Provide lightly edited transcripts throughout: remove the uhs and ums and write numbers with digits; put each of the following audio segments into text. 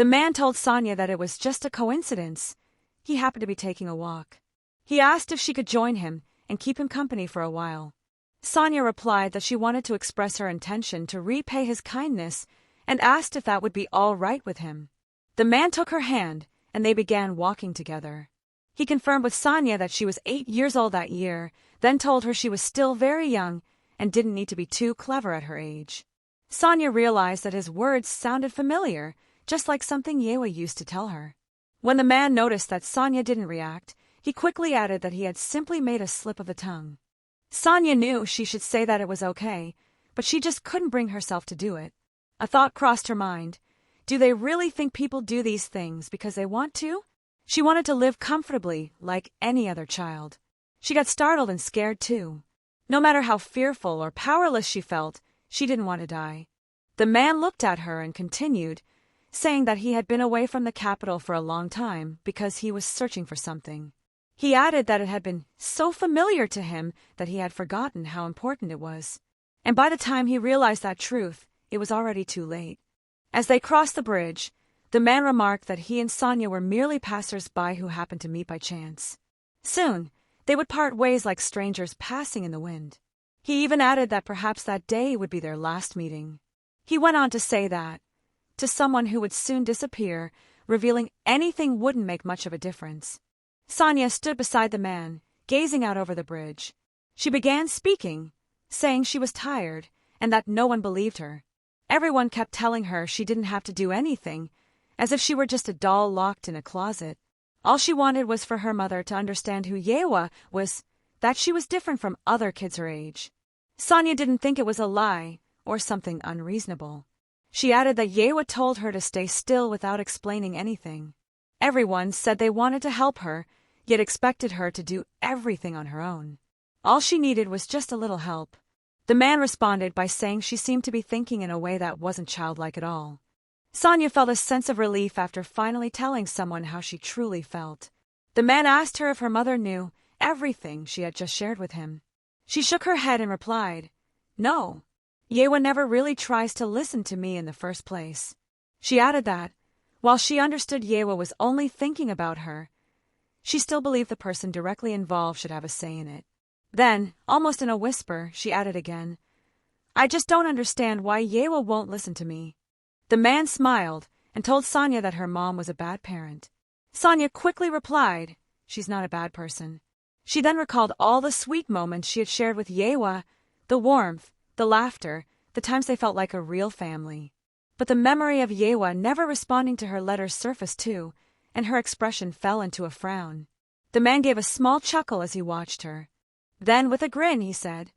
The man told Sonya that it was just a coincidence. He happened to be taking a walk. He asked if she could join him and keep him company for a while. Sonya replied that she wanted to express her intention to repay his kindness and asked if that would be all right with him. The man took her hand, and they began walking together. He confirmed with Sonya that she was 8 years old that year, then told her she was still very young and didn't need to be too clever at her age. Sonya realized that his words sounded familiar, just like something Yewa used to tell her. When the man noticed that Sonya didn't react, he quickly added that he had simply made a slip of the tongue. Sonya knew she should say that it was okay, but she just couldn't bring herself to do it. A thought crossed her mind. Do they really think people do these things because they want to? She wanted to live comfortably, like any other child. She got startled and scared too. No matter how fearful or powerless she felt, she didn't want to die. The man looked at her and continued, saying that he had been away from the capital for a long time because he was searching for something. He added that it had been so familiar to him that he had forgotten how important it was. And by the time he realized that truth, it was already too late. As they crossed the bridge, the man remarked that he and Sonya were merely passers-by who happened to meet by chance. Soon, they would part ways like strangers passing in the wind. He even added that perhaps that day would be their last meeting. He went on to say that, to someone who would soon disappear, revealing anything wouldn't make much of a difference. Sonya stood beside the man, gazing out over the bridge. She began speaking, saying she was tired and that no one believed her. Everyone kept telling her she didn't have to do anything, as if she were just a doll locked in a closet. All she wanted was for her mother to understand who Yewa was, that she was different from other kids her age. Sonya didn't think it was a lie or something unreasonable. She added that Yewa told her to stay still without explaining anything. Everyone said they wanted to help her, yet expected her to do everything on her own. All she needed was just a little help. The man responded by saying she seemed to be thinking in a way that wasn't childlike at all. Sonya felt a sense of relief after finally telling someone how she truly felt. The man asked her if her mother knew everything she had just shared with him. She shook her head and replied, "No. Yewa never really tries to listen to me in the first place." She added that, while she understood Yewa was only thinking about her, she still believed the person directly involved should have a say in it. Then, almost in a whisper, she added again, "I just don't understand why Yewa won't listen to me." The man smiled and told Sonya that her mom was a bad parent. Sonya quickly replied, "She's not a bad person." She then recalled all the sweet moments she had shared with Yewa, the warmth, the laughter, the times they felt like a real family. But the memory of Yewa never responding to her letters surfaced too, and her expression fell into a frown. The man gave a small chuckle as he watched her. Then, with a grin, he said,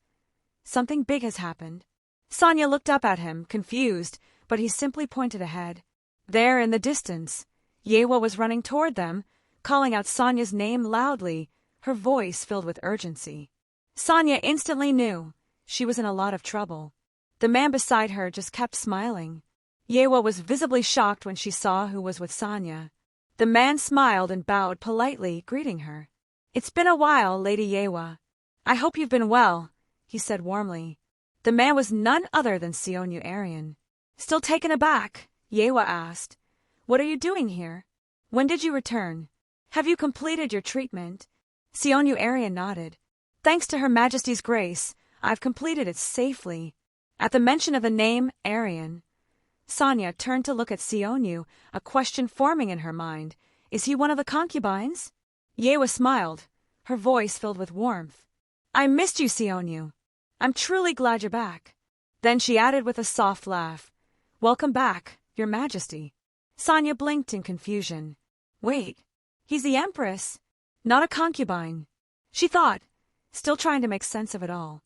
"Something big has happened." Sonya looked up at him, confused, but he simply pointed ahead. There, in the distance, Yewa was running toward them, calling out Sonya's name loudly, her voice filled with urgency. Sonya instantly knew she was in a lot of trouble. The man beside her just kept smiling. Yewa was visibly shocked when she saw who was with Sonya. The man smiled and bowed politely, greeting her. "It's been a while, Lady Yewa. I hope you've been well," he said warmly. The man was none other than Seonyu Arian. Still taken aback, Yewa asked, "What are you doing here? When did you return? Have you completed your treatment?" Seonyu Arian nodded. "Thanks to Her Majesty's grace, I've completed it safely." At the mention of the name Arian, Sonya turned to look at Seonyu, a question forming in her mind. Is he one of the concubines? Yewa smiled, her voice filled with warmth. "I missed you, Seonyu. I'm truly glad you're back." Then she added with a soft laugh, "Welcome back, Your Majesty." Sonya blinked in confusion. Wait, he's the Empress, not a concubine, she thought, still trying to make sense of it all.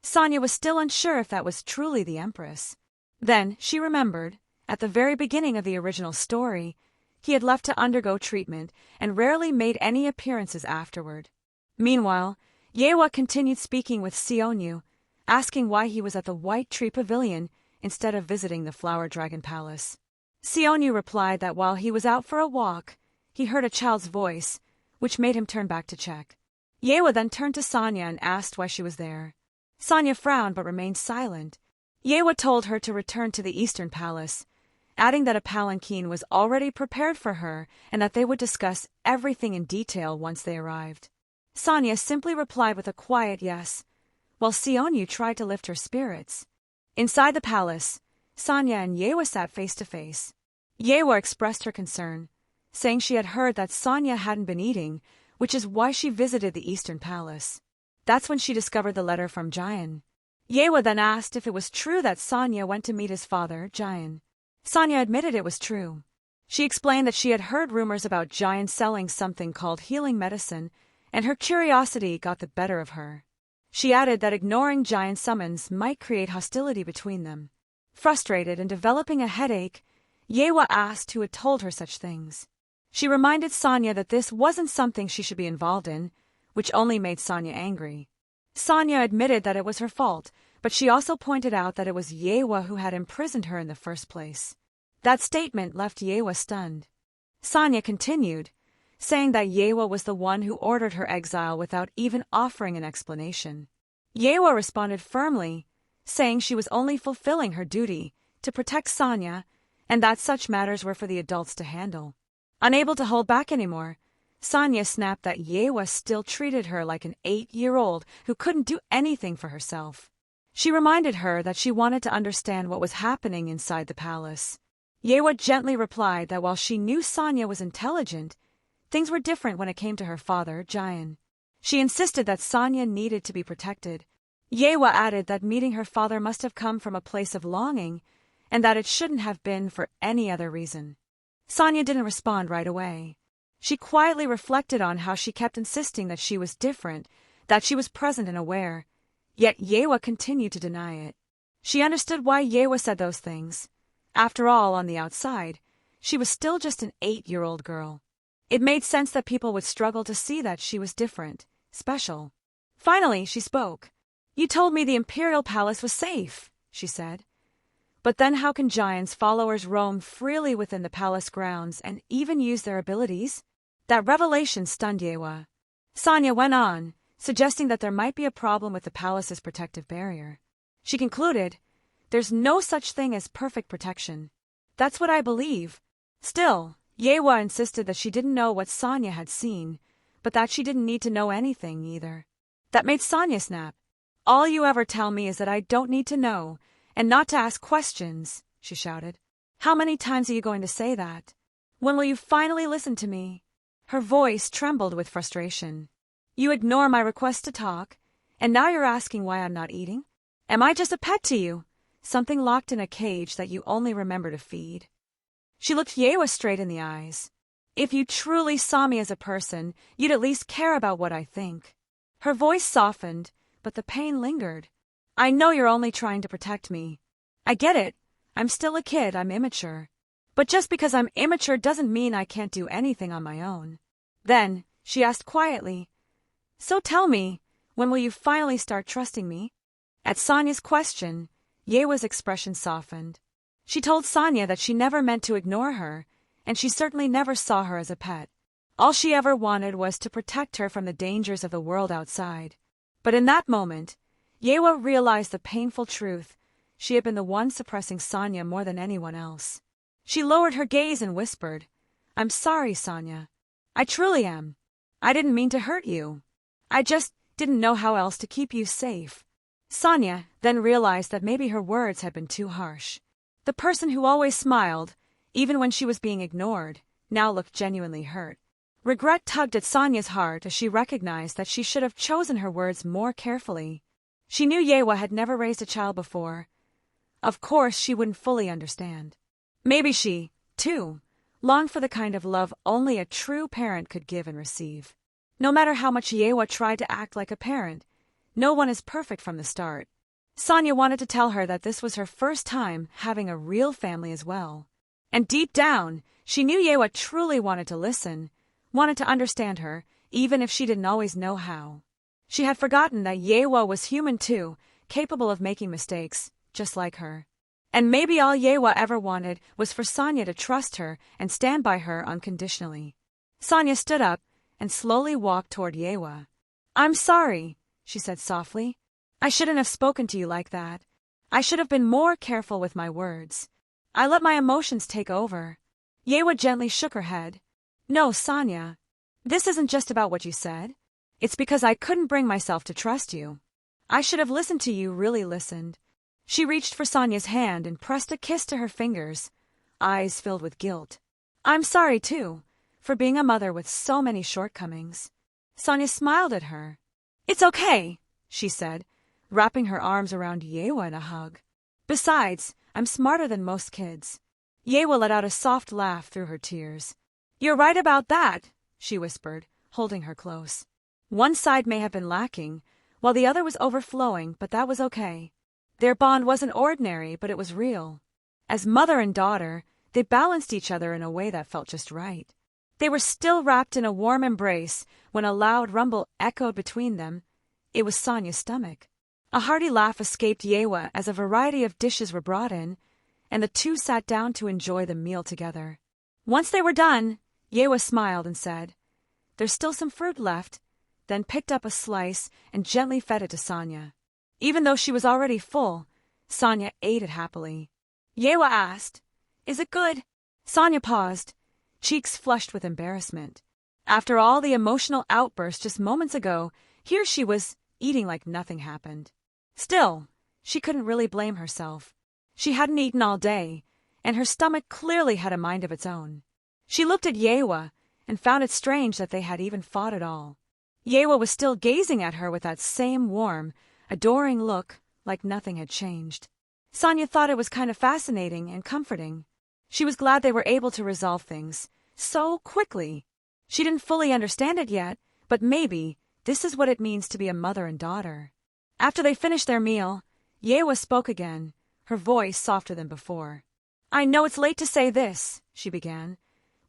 Sonya was still unsure if that was truly the Empress. Then she remembered, at the very beginning of the original story, he had left to undergo treatment and rarely made any appearances afterward. Meanwhile, Yewa continued speaking with Seonyu, asking why he was at the White Tree Pavilion instead of visiting the Flower Dragon Palace. Seonyu replied that while he was out for a walk, he heard a child's voice, which made him turn back to check. Yewa then turned to Sonya and asked why she was there. Sonya frowned but remained silent. Yewa told her to return to the Eastern Palace, adding that a palanquin was already prepared for her and that they would discuss everything in detail once they arrived. Sonia simply replied with a quiet yes, while Seonyu tried to lift her spirits. Inside the palace, Sonia and Yewa sat face to face. Yewa expressed her concern, saying she had heard that Sonia hadn't been eating, which is why she visited the Eastern Palace. That's when she discovered the letter from Jian. Yewa then asked if it was true that Sonia went to meet his father, Jian. Sonia admitted it was true. She explained that she had heard rumors about Jian selling something called healing medicine, and her curiosity got the better of her. She added that ignoring Jian's summons might create hostility between them. Frustrated and developing a headache, Yewa asked who had told her such things. She reminded Sonia that this wasn't something she should be involved in, which only made Sonia angry. Sonia admitted that it was her fault, but she also pointed out that it was Yewa who had imprisoned her in the first place. That statement left Yewa stunned. Sonia continued, saying that Yewa was the one who ordered her exile without even offering an explanation. Yewa responded firmly, saying she was only fulfilling her duty to protect Sonia and that such matters were for the adults to handle. Unable to hold back anymore, Sonia snapped that Yewa still treated her like an 8-year-old who couldn't do anything for herself. She reminded her that she wanted to understand what was happening inside the palace. Yewa gently replied that while she knew Sonia was intelligent, things were different when it came to her father, Jian. She insisted that Sonia needed to be protected. Yewa added that meeting her father must have come from a place of longing, and that it shouldn't have been for any other reason. Sonia didn't respond right away. She quietly reflected on how she kept insisting that she was different, that she was present and aware, yet Yewa continued to deny it. She understood why Yewa said those things. After all, on the outside, she was still just an 8-year-old girl. It made sense that people would struggle to see that she was different, special. Finally, she spoke. "You told me the Imperial Palace was safe," she said. "But then how can Jian's followers roam freely within the palace grounds and even use their abilities?" That revelation stunned Yewa. Sonia went on, suggesting that there might be a problem with the palace's protective barrier. She concluded, "There's no such thing as perfect protection. That's what I believe." Still, Yewa insisted that she didn't know what Sonia had seen, but that she didn't need to know anything either. That made Sonia snap. "All you ever tell me is that I don't need to know, and not to ask questions," she shouted. "How many times are you going to say that? When will you finally listen to me?" Her voice trembled with frustration. "You ignore my request to talk, and now you're asking why I'm not eating? Am I just a pet to you? Something locked in a cage that you only remember to feed?" She looked Yewa straight in the eyes. "If you truly saw me as a person, you'd at least care about what I think." Her voice softened, but the pain lingered. "I know you're only trying to protect me. I get it. I'm still a kid, I'm immature. But just because I'm immature doesn't mean I can't do anything on my own." Then, she asked quietly, "So tell me, when will you finally start trusting me?" At Sonia's question, Yewa's expression softened. She told Sonia that she never meant to ignore her, and she certainly never saw her as a pet. All she ever wanted was to protect her from the dangers of the world outside. But in that moment, Yewa realized the painful truth. She had been the one suppressing Sonia more than anyone else. She lowered her gaze and whispered, "I'm sorry, Sonia. I truly am. I didn't mean to hurt you. I just didn't know how else to keep you safe." Sonia then realized that maybe her words had been too harsh. The person who always smiled, even when she was being ignored, now looked genuinely hurt. Regret tugged at Sonia's heart as she recognized that she should have chosen her words more carefully. She knew Yewa had never raised a child before. Of course, she wouldn't fully understand. Maybe she, too, longed for the kind of love only a true parent could give and receive. No matter how much Yewa tried to act like a parent, no one is perfect from the start. Sonia wanted to tell her that this was her first time having a real family as well. And deep down, she knew Yewa truly wanted to listen, wanted to understand her, even if she didn't always know how. She had forgotten that Yewa was human too, capable of making mistakes, just like her. And maybe all Yewa ever wanted was for Sonia to trust her and stand by her unconditionally. Sonia stood up and slowly walked toward Yewa. "I'm sorry," she said softly. "I shouldn't have spoken to you like that. I should have been more careful with my words. I let my emotions take over. Yewa gently shook her head. No, Sonia. This isn't just about what you said. It's because I couldn't bring myself to trust you. I should have listened to you, really listened. She reached for Sonia's hand and pressed a kiss to her fingers, eyes filled with guilt. I'm sorry, too, for being a mother with so many shortcomings. Sonia smiled at her. It's okay, she said, wrapping her arms around Yewa in a hug. Besides, I'm smarter than most kids. Yewa let out a soft laugh through her tears. You're right about that, she whispered, holding her close. One side may have been lacking, while the other was overflowing, but that was okay. Their bond wasn't ordinary, but it was real. As mother and daughter, they balanced each other in a way that felt just right. They were still wrapped in a warm embrace when a loud rumble echoed between them. It was Sonia's stomach. A hearty laugh escaped Yewa as a variety of dishes were brought in, and the two sat down to enjoy the meal together. Once they were done, Yewa smiled and said, There's still some fruit left, then picked up a slice and gently fed it to Sonia. Even though she was already full, Sonia ate it happily. Yewa asked, Is it good? Sonia paused, cheeks flushed with embarrassment. After all the emotional outburst just moments ago, here she was, eating like nothing happened. Still, she couldn't really blame herself. She hadn't eaten all day, and her stomach clearly had a mind of its own. She looked at Yewa and found it strange that they had even fought at all. Yewa was still gazing at her with that same warm, adoring look, like nothing had changed. Sonia thought it was kind of fascinating and comforting. She was glad they were able to resolve things so quickly. She didn't fully understand it yet, but maybe this is what it means to be a mother and daughter. After they finished their meal, Yewa spoke again, her voice softer than before. I know it's late to say this, she began,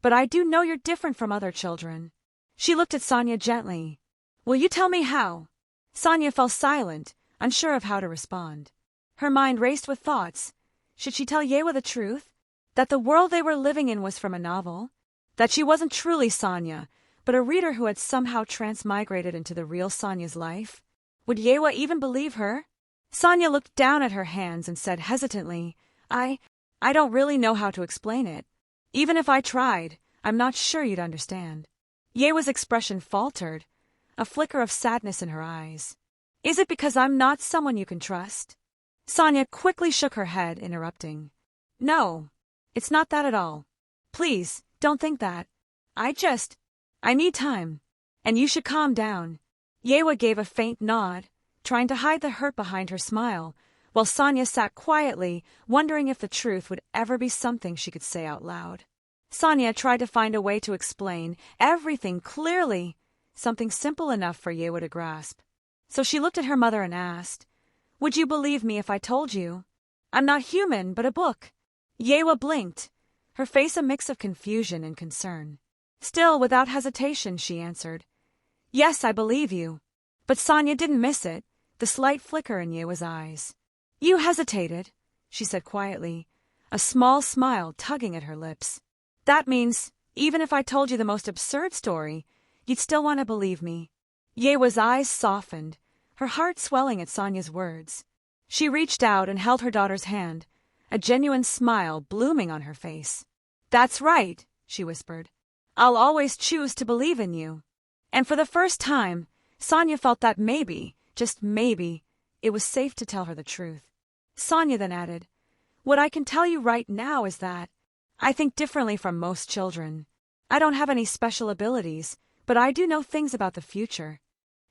but I do know you're different from other children. She looked at Sonia gently. Will you tell me how? Sonia fell silent, unsure of how to respond. Her mind raced with thoughts. Should she tell Yewa the truth? That the world they were living in was from a novel? That she wasn't truly Sonia, but a reader who had somehow transmigrated into the real Sonia's life? Would Yewa even believe her? Sonia looked down at her hands and said hesitantly, I don't really know how to explain it. Even if I tried, I'm not sure you'd understand. Yewa's expression faltered, a flicker of sadness in her eyes. Is it because I'm not someone you can trust? Sonia quickly shook her head, interrupting. No, it's not that at all. Please, don't think that. I need time. And you should calm down. Yewa gave a faint nod, trying to hide the hurt behind her smile, while Sonia sat quietly, wondering if the truth would ever be something she could say out loud. Sonia tried to find a way to explain everything clearly, something simple enough for Yewa to grasp. So she looked at her mother and asked, Would you believe me if I told you? I'm not human, but a book. Yewa blinked, her face a mix of confusion and concern. Still, without hesitation, she answered, Yes, I believe you. But Sonia didn't miss it, the slight flicker in Yewa's eyes. You hesitated, she said quietly, a small smile tugging at her lips. That means, even if I told you the most absurd story, you'd still want to believe me. Yewa's eyes softened, her heart swelling at Sonia's words. She reached out and held her daughter's hand, a genuine smile blooming on her face. That's right, she whispered. I'll always choose to believe in you. And for the first time, Sonia felt that maybe, just maybe, it was safe to tell her the truth. Sonia then added, What I can tell you right now is that I think differently from most children. I don't have any special abilities, but I do know things about the future.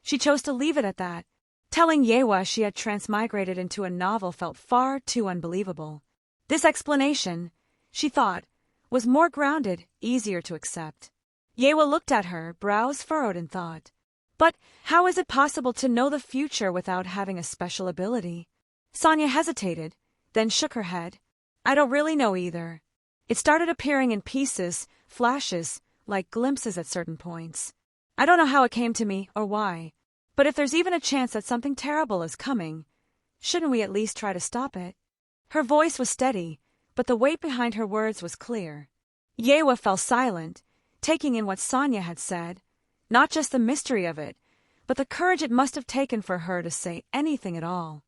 She chose to leave it at that. Telling Yewa she had transmigrated into a novel felt far too unbelievable. This explanation, she thought, was more grounded, easier to accept. Yewa looked at her, brows furrowed in thought. But how is it possible to know the future without having a special ability? Sonia hesitated, then shook her head. I don't really know either. It started appearing in pieces, flashes, like glimpses at certain points. I don't know how it came to me or why. But if there's even a chance that something terrible is coming, shouldn't we at least try to stop it? Her voice was steady, but the weight behind her words was clear. Yewa fell silent, taking in what Sonia had said, not just the mystery of it, but the courage it must have taken for her to say anything at all.